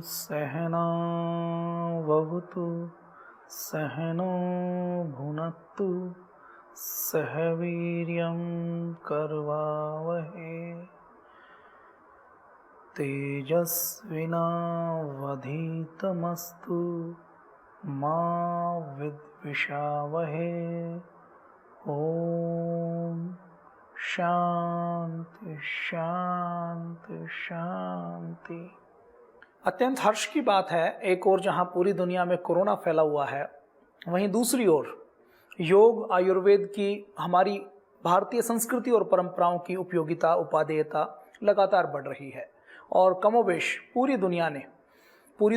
सहना भवतु सहनो भुनक्तु सह वीर्यं करवावहै तेजस्विनावधीतमस्तु मा विद्विषावहै। ओम शांति शांति शांति। अत्यंत हर्ष की बात है, एक ओर जहां पूरी दुनिया में कोरोना फैला हुआ है, वहीं दूसरी ओर योग आयुर्वेद की हमारी भारतीय संस्कृति और परंपराओं की उपयोगिता उपादेयता लगातार बढ़ रही है। और कमोबेश पूरी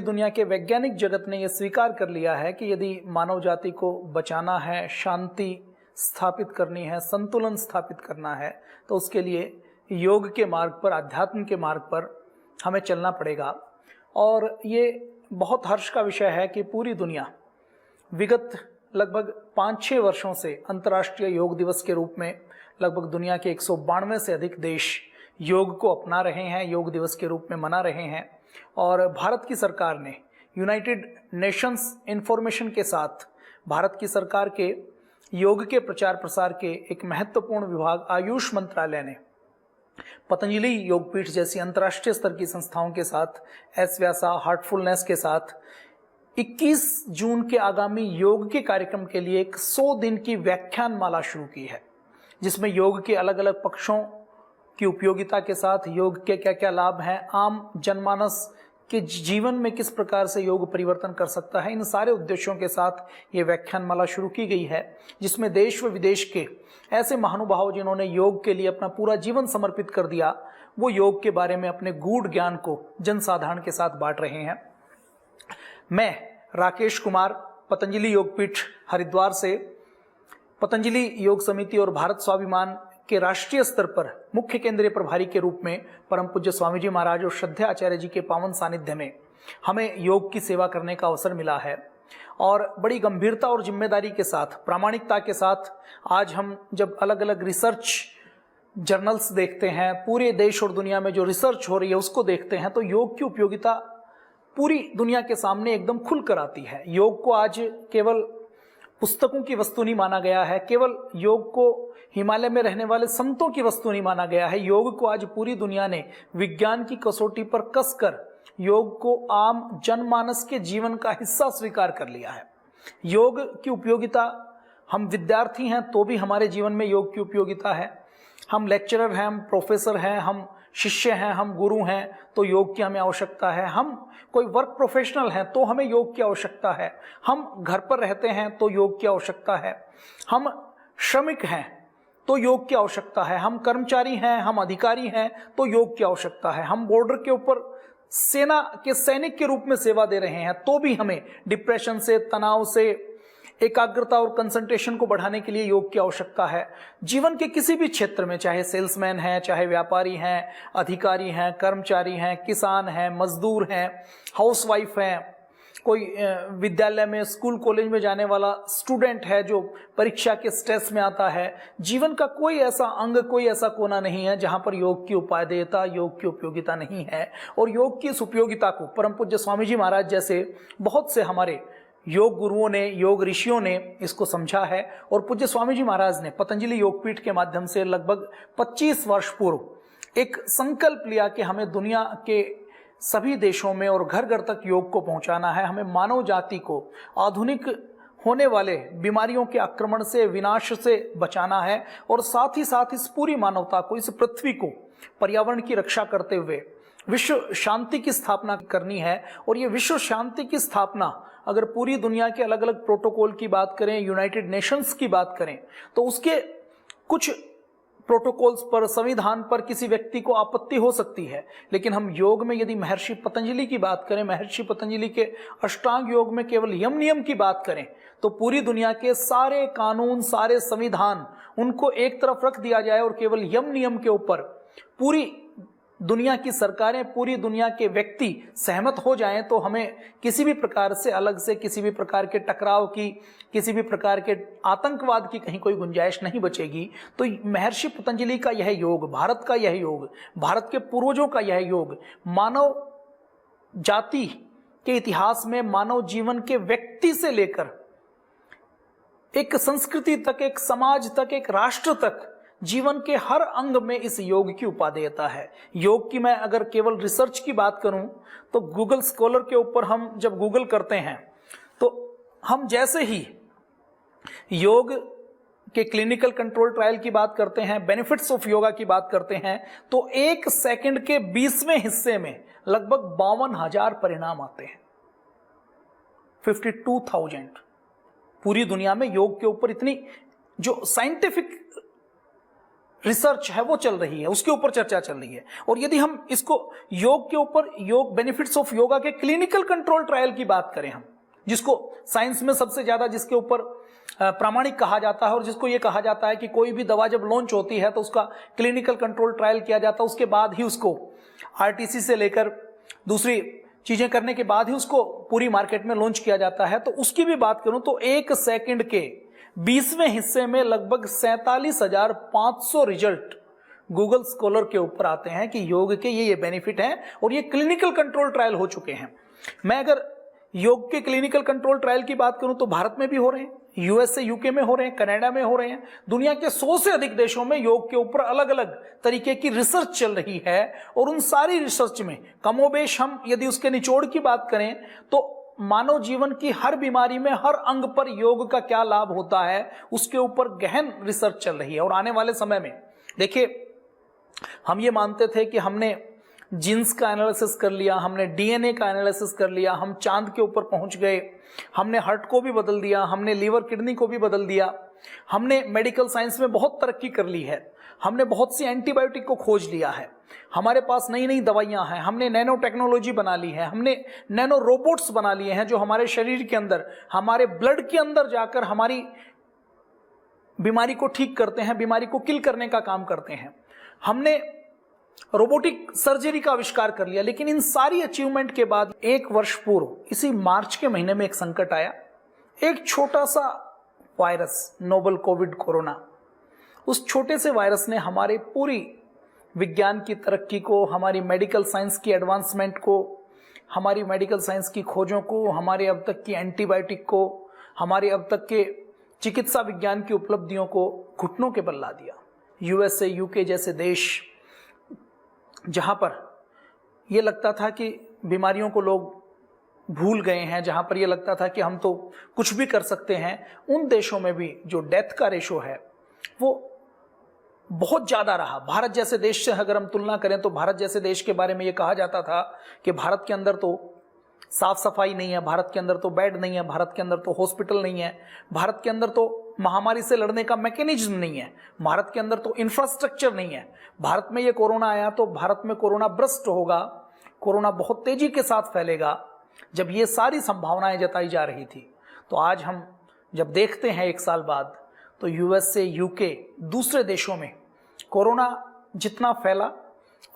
दुनिया के वैज्ञानिक जगत ने यह स्वीकार कर लिया है कि यदि मानव जाति को बचाना है, शांति स्थापित करनी है, संतुलन स्थापित करना है, तो उसके लिए योग के मार्ग पर, अध्यात्म के मार्ग पर हमें चलना पड़ेगा। और ये बहुत हर्ष का विषय है कि पूरी दुनिया विगत लगभग 5-6 वर्षों से अंतर्राष्ट्रीय योग दिवस के रूप में लगभग दुनिया के 192 से अधिक देश योग को अपना रहे हैं, योग दिवस के रूप में मना रहे हैं। और भारत की सरकार ने यूनाइटेड नेशंस इंफॉर्मेशन के साथ भारत की सरकार के योग के प्रचार प्रसार के एक महत्वपूर्ण विभाग आयुष मंत्रालय ने पतंजलि योगपीठ जैसी अंतर्राष्ट्रीय स्तर की संस्थाओं के साथ, एस व्यासा, हार्टफुलनेस के साथ 21 जून के आगामी योग के कार्यक्रम के लिए एक 100 दिन की व्याख्यान माला शुरू की है, जिसमें योग के अलग अलग पक्षों की उपयोगिता के साथ योग के क्या क्या लाभ हैं, आम जनमानस के जीवन में किस प्रकार से योग परिवर्तन कर सकता है, इन सारे उद्देश्यों के साथ ये व्याख्यान माला शुरू की गई है, जिसमें देश व विदेश के ऐसे महानुभाव जिन्होंने योग के लिए अपना पूरा जीवन समर्पित कर दिया, वो योग के बारे में अपने गूढ़ ज्ञान को जनसाधारण के साथ बांट रहे हैं। मैं राकेश कुमार पतंजलि योगपीठ हरिद्वार से पतंजलि योग समिति और भारत स्वाभिमान के राष्ट्रीय स्तर पर मुख्य केंद्रीय प्रभारी के रूप में परम पूज्य स्वामी जी महाराज और श्रद्धेय आचार्य जी के पावन सानिध्य में हमें योग की सेवा करने का अवसर मिला है। और बड़ी गंभीरता और जिम्मेदारी के साथ, प्रामाणिकता के साथ आज हम जब अलग अलग रिसर्च जर्नल्स देखते हैं, पूरे देश और दुनिया में जो रिसर्च हो रही है उसको देखते हैं, तो योग की उपयोगिता पूरी दुनिया के सामने एकदम खुल कर आती है। योग को आज केवल पुस्तकों की वस्तु नहीं माना गया है, केवल योग को हिमालय में रहने वाले संतों की वस्तु नहीं माना गया है। योग को आज पूरी दुनिया ने विज्ञान की कसौटी पर कसकर योग को आम जनमानस के जीवन का हिस्सा स्वीकार कर लिया है। योग की उपयोगिता, हम विद्यार्थी हैं तो भी हमारे जीवन में योग की उपयोगिता है। हम लेक्चरर हैं, हम प्रोफेसर हैं, हम शिष्य हैं, हम गुरु हैं, तो योग की हमें आवश्यकता है। हम कोई वर्क प्रोफेशनल हैं तो हमें योग की आवश्यकता है। हम घर पर रहते हैं तो योग की आवश्यकता है। हम श्रमिक हैं तो योग की आवश्यकता है। हम कर्मचारी हैं, हम अधिकारी हैं तो योग की आवश्यकता है। हम बॉर्डर के ऊपर सेना के सैनिक के रूप में सेवा दे रहे हैं तो भी हमें डिप्रेशन से, तनाव से, एकाग्रता और कंसंट्रेशन को बढ़ाने के लिए योग की आवश्यकता है। जीवन के किसी भी क्षेत्र में, चाहे सेल्समैन हैं, चाहे व्यापारी हैं, अधिकारी हैं, कर्मचारी हैं, किसान हैं, मजदूर हैं, हाउसवाइफ हैं, कोई विद्यालय में, स्कूल कॉलेज में जाने वाला स्टूडेंट है जो परीक्षा के स्ट्रेस में आता है, जीवन का कोई ऐसा अंग, कोई ऐसा कोना नहीं है जहां पर योग की उपादेयता, योग की उपयोगिता नहीं है। और योग की इस उपयोगिता को परम पूज्य स्वामी जी महाराज जैसे बहुत से हमारे योग गुरुओं ने, योग ऋषियों ने इसको समझा है। और पूज्य स्वामी जी महाराज ने पतंजलि योगपीठ के माध्यम से लगभग 25 वर्ष पूर्व एक संकल्प लिया कि हमें दुनिया के सभी देशों में और घर घर तक योग को पहुंचाना है। हमें मानव जाति को आधुनिक होने वाले बीमारियों के आक्रमण से, विनाश से बचाना है और साथ ही साथ इस पूरी मानवता को, इस पृथ्वी को पर्यावरण की रक्षा करते हुए विश्व शांति की स्थापना करनी है। और ये विश्व शांति की स्थापना अगर पूरी दुनिया के अलग अलग प्रोटोकॉल की बात करें, यूनाइटेड नेशंस की बात करें, तो उसके कुछ प्रोटोकॉल्स पर, संविधान पर किसी व्यक्ति को आपत्ति हो सकती है। लेकिन हम योग में यदि महर्षि पतंजलि की बात करें, महर्षि पतंजलि के अष्टांग योग में केवल यम नियम की बात करें, तो पूरी दुनिया के सारे कानून, सारे संविधान, उनको एक तरफ रख दिया जाए और केवल यम नियम के ऊपर पूरी दुनिया की सरकारें, पूरी दुनिया के व्यक्ति सहमत हो जाएं, तो हमें किसी भी प्रकार से अलग से, किसी भी प्रकार के टकराव की, किसी भी प्रकार के आतंकवाद की कहीं कोई गुंजाइश नहीं बचेगी। तो महर्षि पतंजलि का यह योग, भारत का यह योग, भारत के पूर्वजों का यह योग मानव जाति के इतिहास में मानव जीवन के व्यक्ति से लेकर एक संस्कृति तक, एक समाज तक, एक राष्ट्र तक, जीवन के हर अंग में इस योग की उपादेयता है। योग की मैं अगर केवल रिसर्च की बात करूं तो गूगल स्कॉलर के ऊपर हम जब गूगल करते हैं तो हम जैसे ही योग के क्लिनिकल कंट्रोल ट्रायल की बात करते हैं, बेनिफिट्स ऑफ योगा की बात करते हैं, तो 1 सेकंड के 20वें हिस्से में लगभग 52,000 परिणाम आते हैं। 52,000। पूरी दुनिया में योग के ऊपर इतनी जो साइंटिफिक रिसर्च है वो चल रही है, उसके ऊपर चर्चा चल रही है। और यदि हम इसको योग के ऊपर, योग बेनिफिट्स ऑफ योगा के क्लिनिकल कंट्रोल ट्रायल की बात करें हम, जिसको साइंस में सबसे ज्यादा जिसके ऊपर प्रामाणिक कहा जाता है और जिसको ये कहा जाता है कि कोई भी दवा जब लॉन्च होती है तो उसका क्लिनिकल कंट्रोल ट्रायल किया जाता है, उसके बाद ही उसको आरटीसी से लेकर दूसरी चीजें करने के बाद ही उसको पूरी मार्केट में लॉन्च किया जाता है। तो उसकी भी बात करूं तो 1 सेकंड के 20वें हिस्से में लगभग 47,500 रिजल्ट गूगल स्कॉलर के ऊपर आते हैं कि योग के ये बेनिफिट हैं और ये क्लिनिकल कंट्रोल ट्रायल हो चुके हैं। मैं अगर योग के क्लिनिकल कंट्रोल ट्रायल की बात करूं तो भारत में भी हो रहे हैं, यूएसए यूके में हो रहे हैं, कनाडा में हो रहे हैं। दुनिया के 100 से अधिक देशों में योग के ऊपर अलग अलग तरीके की रिसर्च चल रही है और उन सारी रिसर्च में कमोबेश हम यदि उसके निचोड़ की बात करें तो मानव जीवन की हर बीमारी में, हर अंग पर योग का क्या लाभ होता है उसके ऊपर गहन रिसर्च चल रही है। और आने वाले समय में देखिए, हम ये मानते थे कि हमने जीन्स का एनालिसिस कर लिया, हमने डीएनए का एनालिसिस कर लिया, हम चांद के ऊपर पहुंच गए, हमने हार्ट को भी बदल दिया, हमने लीवर किडनी को भी बदल दिया, हमने मेडिकल साइंस में बहुत तरक्की कर ली है, हमने बहुत सी एंटीबायोटिक को खोज लिया है, हमारे पास नई नई दवाइयां हैं, हमने नैनो टेक्नोलॉजी बना ली है, हमने नैनो रोबोट्स बना लिए हैं जो हमारे शरीर के अंदर, हमारे ब्लड के अंदर जाकर हमारी बीमारी को ठीक करते हैं, बीमारी को किल करने का काम करते हैं। हमने रोबोटिक सर्जरी का आविष्कार कर लिया। लेकिन इन सारी अचीवमेंट के बाद 1 वर्ष पूर्व इसी मार्च के महीने में एक संकट आया, एक छोटा सा वायरस, नोवल कोविड कोरोना। उस छोटे से वायरस ने हमारे पूरी विज्ञान की तरक्की को, हमारी मेडिकल साइंस की एडवांसमेंट को, हमारी मेडिकल साइंस की खोजों को, हमारे अब तक की एंटीबायोटिक को, हमारे अब तक के चिकित्सा विज्ञान की उपलब्धियों को घुटनों के बल ला दिया। यूएसए यूके जैसे देश जहां पर यह लगता था कि बीमारियों को लोग भूल गए हैं, जहां पर यह लगता था कि हम तो कुछ भी कर सकते हैं, उन देशों में भी जो डेथ का रेशो है वो बहुत ज्यादा रहा। भारत जैसे देश से अगर हम तुलना करें तो भारत जैसे देश के बारे में यह कहा जाता था कि भारत के अंदर तो साफ सफाई नहीं है, भारत के अंदर तो बेड नहीं है, भारत के अंदर तो हॉस्पिटल नहीं है, भारत के अंदर तो महामारी से लड़ने का मैकेनिज्म नहीं है, भारत के अंदर तो इंफ्रास्ट्रक्चर नहीं है। भारत में ये कोरोना आया तो भारत में कोरोना ब्रस्ट होगा, कोरोना बहुत तेजी के साथ फैलेगा। जब ये सारी संभावनाएं जताई जा रही थी तो आज हम जब देखते हैं 1 साल बाद तो यूएसए यूके दूसरे देशों में कोरोना जितना फैला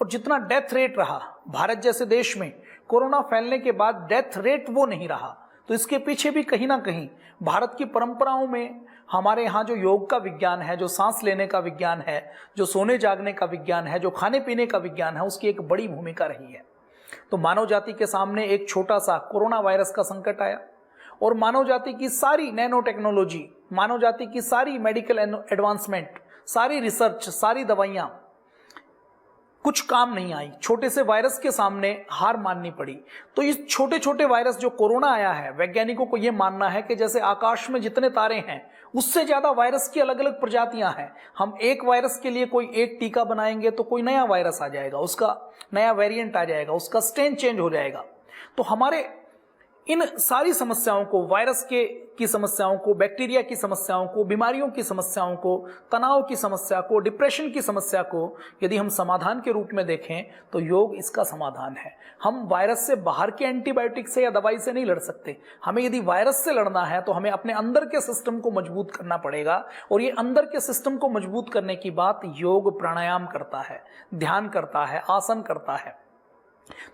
और जितना डेथ रेट रहा, भारत जैसे देश में कोरोना फैलने के बाद डेथ रेट वो नहीं रहा। तो इसके पीछे भी कहीं ना कहीं भारत की परंपराओं में, हमारे यहाँ जो योग का विज्ञान है, जो सांस लेने का विज्ञान है, जो सोने जागने का विज्ञान है, जो खाने पीने का विज्ञान है, उसकी एक बड़ी भूमिका रही है। तो मानव जाति के सामने एक छोटा सा कोरोना वायरस का संकट आया और मानव जाति की सारी नैनो टेक्नोलॉजी, मानव जाति की सारी मेडिकल एडवांसमेंट, सारी रिसर्च, सारी दवाइयां कुछ काम नहीं आई। छोटे से वायरस के सामने हार माननी पड़ी। तो इस छोटे छोटे वायरस जो कोरोना आया है, वैज्ञानिकों को यह मानना है कि जैसे आकाश में जितने तारे हैं उससे ज्यादा वायरस की अलग अलग प्रजातियां हैं। हम एक वायरस के लिए कोई एक टीका बनाएंगे तो कोई नया वायरस आ जाएगा, उसका नया वेरिएंट आ जाएगा, उसका स्ट्रेन चेंज हो जाएगा। तो हमारे इन सारी समस्याओं को, वायरस की समस्याओं को, बैक्टीरिया की समस्याओं को, बीमारियों की समस्याओं को, तनाव की समस्या को, डिप्रेशन की समस्या को यदि हम समाधान के रूप में देखें तो योग इसका समाधान है। हम वायरस से बाहर के एंटीबायोटिक से या दवाई से नहीं लड़ सकते। हमें यदि वायरस से लड़ना है तो हमें अपने अंदर के सिस्टम को मजबूत करना पड़ेगा और ये अंदर के सिस्टम को मजबूत करने की बात योग प्राणायाम करता है, ध्यान करता है, आसन करता है।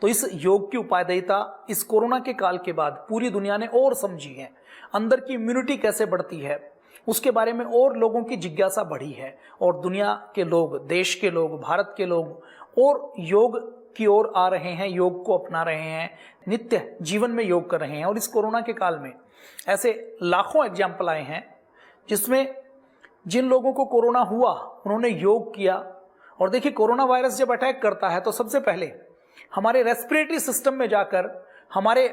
तो इस योग की उपादेयता इस कोरोना के काल के बाद पूरी दुनिया ने और समझी है। अंदर की इम्यूनिटी कैसे बढ़ती है उसके बारे में और लोगों की जिज्ञासा बढ़ी है और दुनिया के लोग, देश के लोग, भारत के लोग और योग की ओर आ रहे हैं, योग को अपना रहे हैं, नित्य जीवन में योग कर रहे हैं। और इस कोरोना के काल में ऐसे लाखों एग्जाम्पल आए हैं जिसमें जिन लोगों को कोरोना हुआ उन्होंने योग किया। और देखिए, कोरोना वायरस जब अटैक करता है तो सबसे पहले हमारे रेस्पिरेटरी सिस्टम में जाकर, हमारे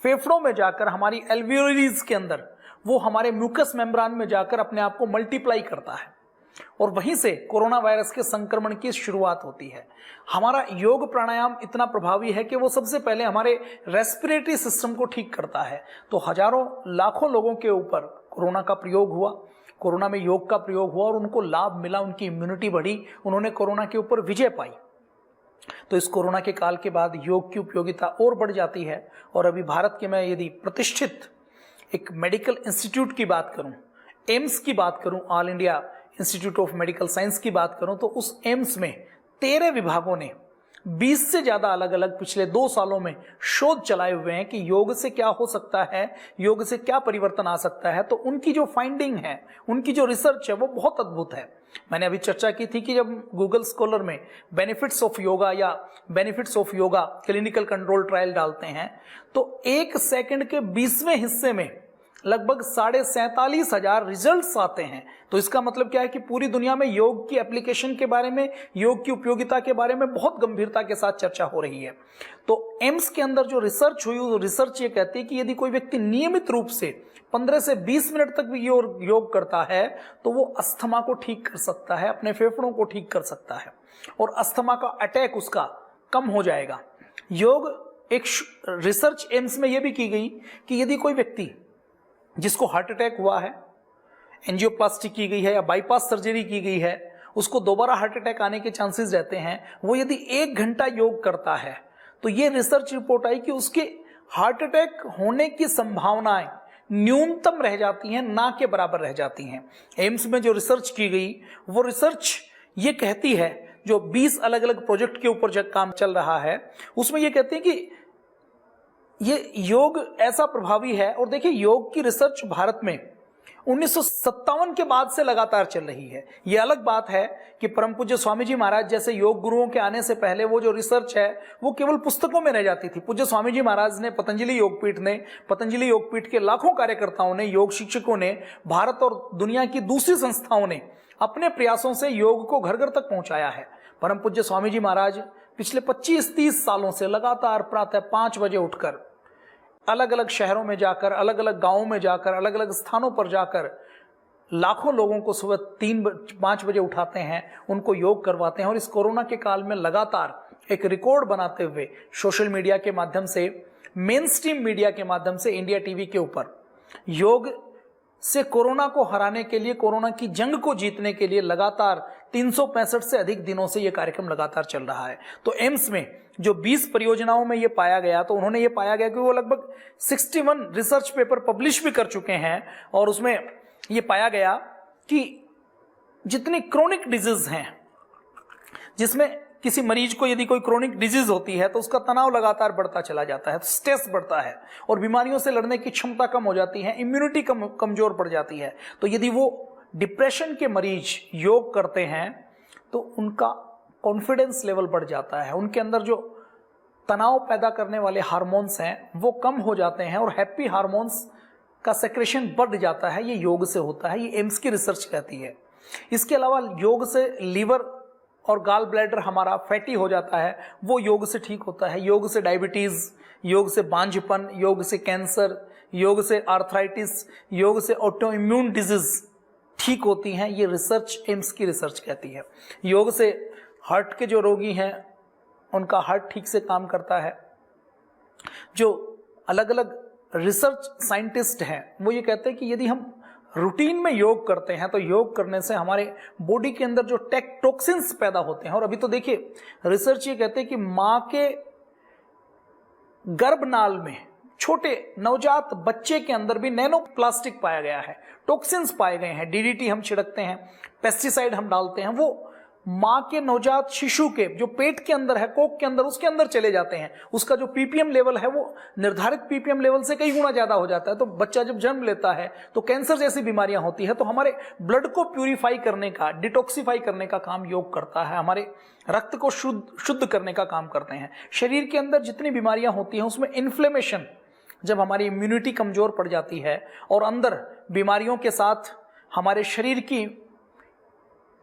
फेफड़ों में जाकर, हमारी एल्वियोलीज के अंदर, वो हमारे म्यूकस मेम्ब्रान में जाकर अपने आप को मल्टीप्लाई करता है और वहीं से कोरोना वायरस के संक्रमण की शुरुआत होती है। हमारा योग प्राणायाम इतना प्रभावी है कि वो सबसे पहले हमारे रेस्पिरेटरी सिस्टम को ठीक करता है। तो हजारों लाखों लोगों के ऊपर कोरोना का प्रयोग हुआ, कोरोना में योग का प्रयोग हुआ और उनको लाभ मिला, उनकी इम्यूनिटी बढ़ी, उन्होंने कोरोना के ऊपर विजय पाई। तो इस कोरोना के काल के बाद योग की उपयोगिता और बढ़ जाती है। और अभी भारत के, मैं यदि प्रतिष्ठित एक मेडिकल इंस्टीट्यूट की बात करूं, एम्स की बात करूं, all India institute of medical science की बात करूं, तो उस एम्स में 13 विभागों ने 20 से ज्यादा अलग अलग पिछले 2 सालों में शोध चलाए हुए हैं कि योग से क्या हो सकता है, योग से क्या परिवर्तन आ सकता है। तो उनकी जो फाइंडिंग है, उनकी जो रिसर्च है, वो बहुत अद्भुत है। मैंने अभी चर्चा की थी कि जब गूगल स्कॉलर में बेनिफिट्स ऑफ योगा या benefits of yoga clinical control trial डालते हैं तो 1 सेकंड के 20वें हिस्से में लगभग 47,500 रिजल्ट्स आते हैं। तो इसका मतलब क्या है कि पूरी दुनिया में योग की एप्लीकेशन के बारे में, योग की उपयोगिता के बारे में बहुत गंभीरता के साथ चर्चा हो रही है। तो एम्स के अंदर जो रिसर्च हुई, वो रिसर्च ये कहती है कि यदि कोई व्यक्ति नियमित रूप से 15 से 20 मिनट तक भी योग करता है तो वो अस्थमा को ठीक कर सकता है, अपने फेफड़ों को ठीक कर सकता है और अस्थमा का अटैक उसका कम हो जाएगा। योग, एक रिसर्च एम्स में यह भी की गई कि यदि कोई व्यक्ति जिसको हार्ट अटैक हुआ है, एंजियोप्लास्टी की गई है या बाईपास सर्जरी की गई है, उसको दोबारा हार्ट अटैक आने के चांसेस रहते हैं, वो यदि 1 घंटा योग करता है तो ये रिसर्च रिपोर्ट आई कि उसके हार्ट अटैक होने की संभावनाएं न्यूनतम रह जाती हैं, ना के बराबर रह जाती हैं। एम्स में जो रिसर्च की गई, वो रिसर्च ये कहती है, जो 20 अलग अलग प्रोजेक्ट के ऊपर जब काम चल रहा है, उसमें ये कहते हैं कि ये योग ऐसा प्रभावी है। और देखिए, योग की रिसर्च भारत में 1957 के बाद से लगातार चल रही है। ये अलग बात है कि परम पूज्य स्वामी जी महाराज जैसे योग गुरुओं के आने से पहले वो जो रिसर्च है वो केवल पुस्तकों में रह जाती थी। पूज्य स्वामी जी महाराज ने, पतंजलि योगपीठ ने, पतंजलि योगपीठ के लाखों कार्यकर्ताओं ने, योग शिक्षकों ने, भारत और दुनिया की दूसरी संस्थाओं ने अपने प्रयासों से योग को घर घर तक पहुंचाया है। परम पूज्य स्वामी जी महाराज पिछले 25-30 सालों से लगातार प्रातः 5 बजे उठकर अलग अलग शहरों में जाकर, अलग अलग गांवों में जाकर, अलग अलग स्थानों पर जाकर लाखों लोगों को सुबह 3-5 बजे उठाते हैं, उनको योग करवाते हैं। और इस कोरोना के काल में लगातार एक रिकॉर्ड बनाते हुए सोशल मीडिया के माध्यम से, मेन स्ट्रीम मीडिया के माध्यम से, इंडिया टीवी के ऊपर योग से कोरोना को हराने के लिए, कोरोना की जंग को जीतने के लिए लगातार 365 से अधिक दिनों से यह कार्यक्रम लगातार चल रहा है। तो एम्स में जो 20 परियोजनाओं में ये पाया गया, तो उन्होंने ये पाया गया कि वो लगभग 61 रिसर्च पेपर पब्लिश भी कर चुके हैं। और उसमें ये पाया गया कि जितनी क्रोनिक डिजीज हैं, जिसमें किसी मरीज को यदि कोई क्रोनिक डिजीज होती है तो उसका तनाव लगातार बढ़ता चला जाता है, स्ट्रेस बढ़ता है और बीमारियों से लड़ने की क्षमता कम हो जाती है, इम्यूनिटी कमजोर पड़ जाती है। तो यदि वो डिप्रेशन के मरीज योग करते हैं तो उनका कॉन्फिडेंस लेवल बढ़ जाता है, उनके अंदर जो तनाव पैदा करने वाले हार्मोन्स हैं वो कम हो जाते हैं और हैप्पी हार्मोन्स का सेक्रेशन बढ़ जाता है। ये योग से होता है, ये एम्स की रिसर्च कहती है। इसके अलावा योग से लीवर और गाल ब्लैडर हमारा फैटी हो जाता है, वो योग से ठीक होता है। योग से डायबिटीज, योग से बांझपन, योग से कैंसर, योग से आर्थराइटिस, योग से ऑटो इम्यून डिजीज ठीक होती हैं। ये रिसर्च एम्स की रिसर्च कहती है। योग से हार्ट के जो रोगी हैं उनका हार्ट ठीक से काम करता है। जो अलग अलग रिसर्च साइंटिस्ट हैं वो ये कहते हैं कि यदि हम रूटीन में योग करते हैं तो योग करने से हमारे बॉडी के अंदर जो टॉक्सिन्स पैदा होते हैं, और अभी तो देखिए रिसर्च ये कहते हैं कि मां के गर्भनाल में छोटे नवजात बच्चे के अंदर भी नैनो प्लास्टिक पाया गया है, टॉक्सिन्स पाए गए हैं। डीडीटी हम छिड़कते हैं, पेस्टिसाइड हम डालते हैं, वो मां के नवजात शिशु के जो पेट के अंदर है, कोख के अंदर, उसके अंदर चले जाते हैं। उसका जो पीपीएम लेवल है वो निर्धारित पीपीएम लेवल से कई गुना ज्यादा हो जाता है। तो बच्चा जब जन्म लेता है तो कैंसर जैसी बीमारियां होती है। तो हमारे ब्लड को प्यूरिफाई करने का, डिटॉक्सिफाई करने का काम योग करता है। हमारे रक्त को शुद्ध करने का काम करते हैं। शरीर के अंदर जितनी बीमारियां होती हैं उसमें इन्फ्लेमेशन, जब हमारी इम्यूनिटी कमजोर पड़ जाती है और अंदर बीमारियों के साथ हमारे शरीर की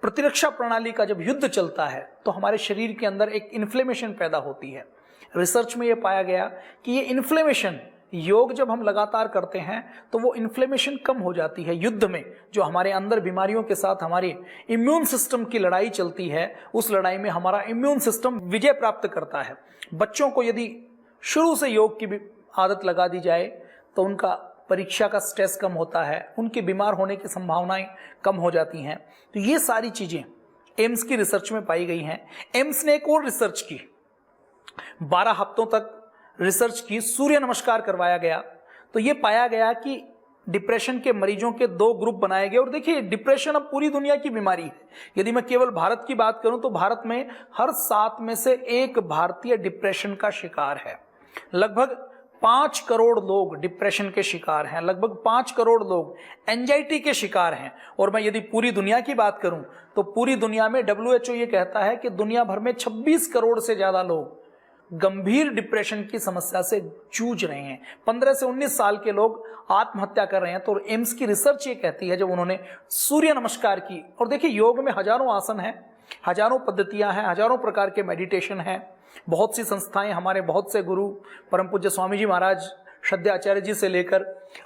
प्रतिरक्षा प्रणाली का जब युद्ध चलता है तो हमारे शरीर के अंदर एक इन्फ्लेमेशन पैदा होती है। रिसर्च में यह पाया गया कि ये इन्फ्लेमेशन, योग जब हम लगातार करते हैं तो वो इन्फ्लेमेशन कम हो जाती है। युद्ध में जो हमारे अंदर बीमारियों के साथ हमारे इम्यून सिस्टम की लड़ाई चलती है, उस लड़ाई में हमारा इम्यून सिस्टम विजय प्राप्त करता है। बच्चों को यदि शुरू से योग की आदत लगा दी जाए तो उनका परीक्षा का स्ट्रेस कम होता है, उनके बीमार होने की संभावनाएं कम हो जाती हैं। तो ये सारी चीजें एम्स की रिसर्च में पाई गई हैं। एम्स ने एक और रिसर्च की, 12 हफ्तों तक रिसर्च की, सूर्य नमस्कार करवाया गया। तो ये पाया गया कि डिप्रेशन के मरीजों के 2 ग्रुप बनाए गए। और देखिए, डिप्रेशन अब पूरी दुनिया की बीमारी है। यदि मैं केवल भारत की बात करूं तो भारत में हर 7 में से 1 भारतीय डिप्रेशन का शिकार है। लगभग 5 करोड़ लोग डिप्रेशन के शिकार हैं, लगभग 5 करोड़ लोग एंजाइटी के शिकार हैं। और मैं यदि पूरी दुनिया की बात करूं तो पूरी दुनिया में WHO ये कहता है कि दुनिया भर में 26 करोड़ से ज्यादा लोग गंभीर डिप्रेशन की समस्या से जूझ रहे हैं। 15 से 19 साल के लोग आत्महत्या कर रहे हैं। तो एम्स की रिसर्च ये कहती है, जब उन्होंने सूर्य नमस्कार की, और देखिए योग में हजारों आसन हैं, हजारों पद्धतियां हैं, हजारों प्रकार के मेडिटेशन हैं। बहुत सी संस्थाएं, हमारे बहुत से गुरु, परम पूज्य स्वामी जी महाराज, श्रद्धेय आचार्य जी से लेकर,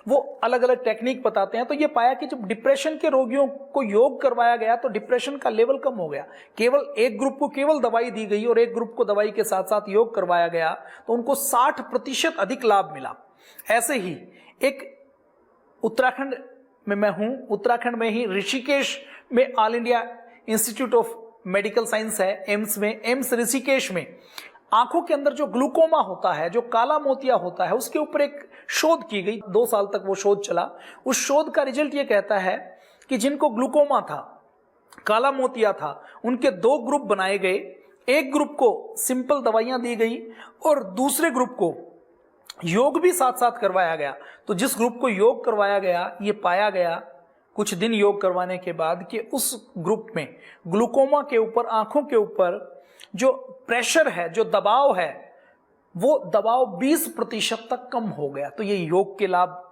वो अलग अलग टेक्निक बताते हैं। तो ये पाया कि जब डिप्रेशन के रोगियों को योग करवाया गया तो डिप्रेशन का लेवल कम हो गया। केवल एक ग्रुप को केवल दवाई दी गई और एक ग्रुप को दवाई के साथ साथ योग करवाया गया तो उनको 60% अधिक लाभ मिला। ऐसे ही एक उत्तराखंड में मैं हूं, उत्तराखंड में ही ऋषिकेश में all India institute of medical science है, एम्स में, एम्स ऋषिकेश में आंखों के अंदर जो ग्लूकोमा होता है, जो काला मोतिया होता है, उसके ऊपर एक शोध की गई। 2 साल तक वो शोध चला। उस शोध का रिजल्ट ये कहता है कि जिनको ग्लूकोमा था, काला मोतिया था, उनके 2 ग्रुप बनाए गए। एक ग्रुप को सिंपल दवाइयां दी गई और दूसरे ग्रुप को योग भी साथ साथ करवाया गया। तो जिस ग्रुप को योग करवाया गया, ये पाया गया कुछ दिन योग करवाने के बाद कि उस ग्रुप में ग्लूकोमा के ऊपर, आंखों के ऊपर जो प्रेशर है, जो दबाव है, वो दबाव 20% तक कम हो गया। तो ये योग के लाभ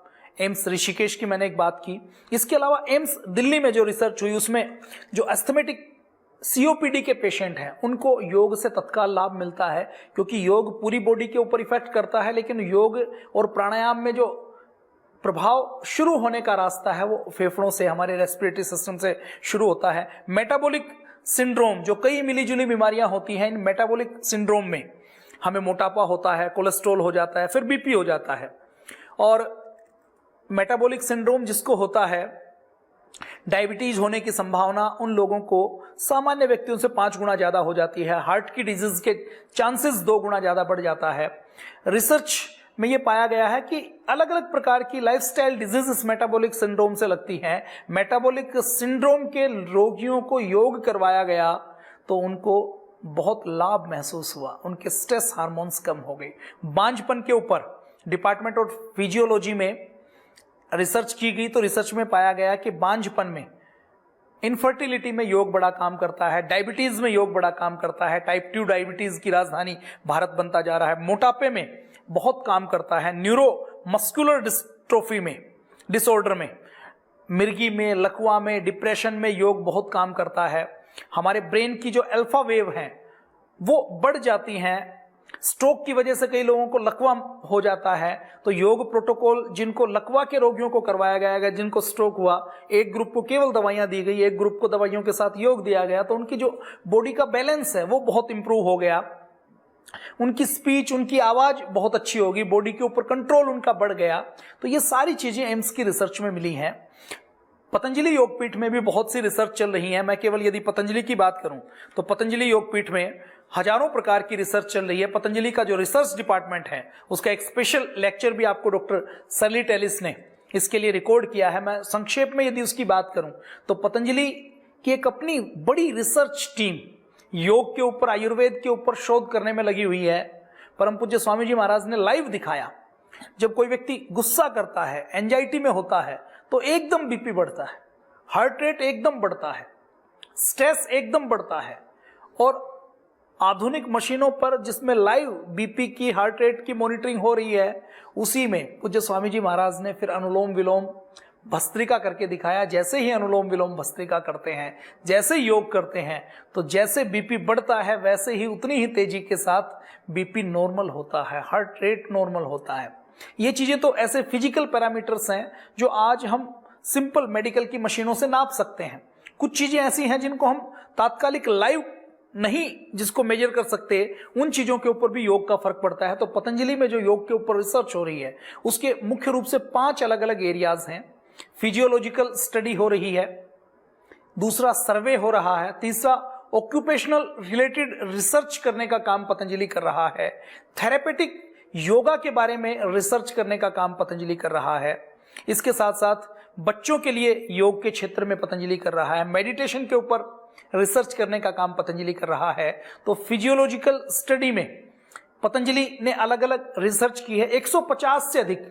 एम्स ऋषिकेश की मैंने एक बात की। इसके अलावा एम्स दिल्ली में जो रिसर्च हुई उसमें जो एस्थमेटिक COPD के पेशेंट हैं उनको योग से तत्काल लाभ मिलता है, क्योंकि योग पूरी बॉडी के ऊपर इफेक्ट करता है, लेकिन योग और प्राणायाम में जो प्रभाव शुरू होने का रास्ता है वो फेफड़ों से, हमारे रेस्पिरेटरी सिस्टम से शुरू होता है। मेटाबॉलिक सिंड्रोम, जो कई मिलीजुली बीमारियां होती हैं, इन मेटाबॉलिक सिंड्रोम में हमें मोटापा होता है, कोलेस्ट्रॉल हो जाता है, फिर BP हो जाता है। और मेटाबॉलिक सिंड्रोम जिसको होता है, डायबिटीज होने की संभावना उन लोगों को सामान्य व्यक्तियों से 5 गुना ज्यादा हो जाती है। हार्ट की डिजीज के चांसेस 2 गुना ज्यादा बढ़ जाता है। रिसर्च में ये पाया गया है कि अलग अलग प्रकार की लाइफस्टाइल डिजीज मेटाबॉलिक सिंड्रोम से लगती हैं। मेटाबॉलिक सिंड्रोम के रोगियों को योग करवाया गया तो उनको बहुत लाभ महसूस हुआ, उनके स्ट्रेस हार्मोन्स कम हो गए। बांझपन के ऊपर डिपार्टमेंट ऑफ फिजियोलॉजी में रिसर्च की गई तो रिसर्च में पाया गया कि बांझपन में, इनफर्टिलिटी में योग बड़ा काम करता है, डायबिटीज में योग बड़ा काम करता है, टाइप 2 डायबिटीज की राजधानी भारत बनता जा रहा है, मोटापे में बहुत काम करता है, न्यूरो मस्कुलर डिस्ट्रोफी में, डिसऑर्डर में, मिर्गी में, लकवा में, डिप्रेशन में योग बहुत काम करता है। हमारे ब्रेन की जो अल्फा वेव हैं वो बढ़ जाती हैं। स्ट्रोक की वजह से कई लोगों को लकवा हो जाता है, तो योग प्रोटोकॉल जिनको लकवा के रोगियों को करवाया गया, जिनको स्ट्रोक हुआ, एक ग्रुप को केवल दवाइयां दी गई, एक ग्रुप को दवाइयों के साथ योग दिया गया, तो उनकी जो बॉडी का बैलेंस है वो बहुत इंप्रूव हो गया। उनकी स्पीच, उनकी आवाज बहुत अच्छी होगी, बॉडी के ऊपर कंट्रोल उनका बढ़ गया। तो ये सारी चीजें एम्स की रिसर्च में मिली हैं। पतंजलि योगपीठ में भी बहुत सी रिसर्च चल रही है। मैं केवल यदि पतंजलि की बात करूं तो पतंजलि योगपीठ में हजारों प्रकार की रिसर्च चल रही है। पतंजलि का जो रिसर्च डिपार्टमेंट है उसका एक स्पेशल लेक्चर भी आपको डॉक्टर सरली टेलिस ने इसके लिए रिकॉर्ड किया है। मैं संक्षेप में यदि उसकी बात करूं तो पतंजलि कि एक अपनी बड़ी रिसर्च टीम योग के ऊपर, आयुर्वेद के ऊपर शोध करने में लगी हुई है। परम पूज्य स्वामी जी महाराज ने लाइव दिखाया, जब कोई व्यक्ति गुस्सा करता है, एंजाइटी में होता है, तो एकदम बीपी बढ़ता है, हार्ट रेट एकदम बढ़ता है, स्ट्रेस एकदम बढ़ता है। और आधुनिक मशीनों पर जिसमें लाइव बीपी की, हार्ट रेट की मॉनिटरिंग हो रही है, उसी में पूज्य स्वामी जी महाराज ने फिर अनुलोम विलोम भस्त्रिका करके दिखाया। जैसे ही अनुलोम विलोम भस्त्रिका करते हैं, जैसे योग करते हैं, तो जैसे बीपी बढ़ता है वैसे ही उतनी ही तेजी के साथ बीपी नॉर्मल होता है, हार्ट रेट नॉर्मल होता है। ये चीजें तो ऐसे फिजिकल पैरामीटर्स हैं जो आज हम सिंपल मेडिकल की मशीनों से नाप सकते हैं। कुछ चीजें ऐसी हैं जिनको हम तात्कालिक लाइव नहीं जिसको मेजर कर सकते, उन चीजों के ऊपर भी योग का फर्क पड़ता है। तो पतंजलि में जो योग के ऊपर रिसर्च हो रही है, उसके मुख्य रूप से 5 अलग अलग एरियाज हैं। फिजियोलॉजिकल स्टडी हो रही है, दूसरा सर्वे हो रहा है, तीसरा ऑक्यूपेशनल रिलेटेड रिसर्च करने का काम पतंजलि कर रहा है, थेरेपेटिक योगा के बारे में रिसर्च करने का काम पतंजलि कर रहा है, इसके साथ साथ बच्चों के लिए योग के क्षेत्र में पतंजलि कर रहा है, मेडिटेशन के ऊपर रिसर्च करने का काम पतंजलि कर रहा है। तो फिजियोलॉजिकल स्टडी में पतंजलि ने अलग अलग रिसर्च की है। 150 से अधिक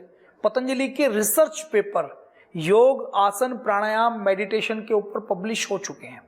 पतंजलि के रिसर्च पेपर योग, आसन, प्राणायाम, मेडिटेशन के ऊपर पब्लिश हो चुके हैं।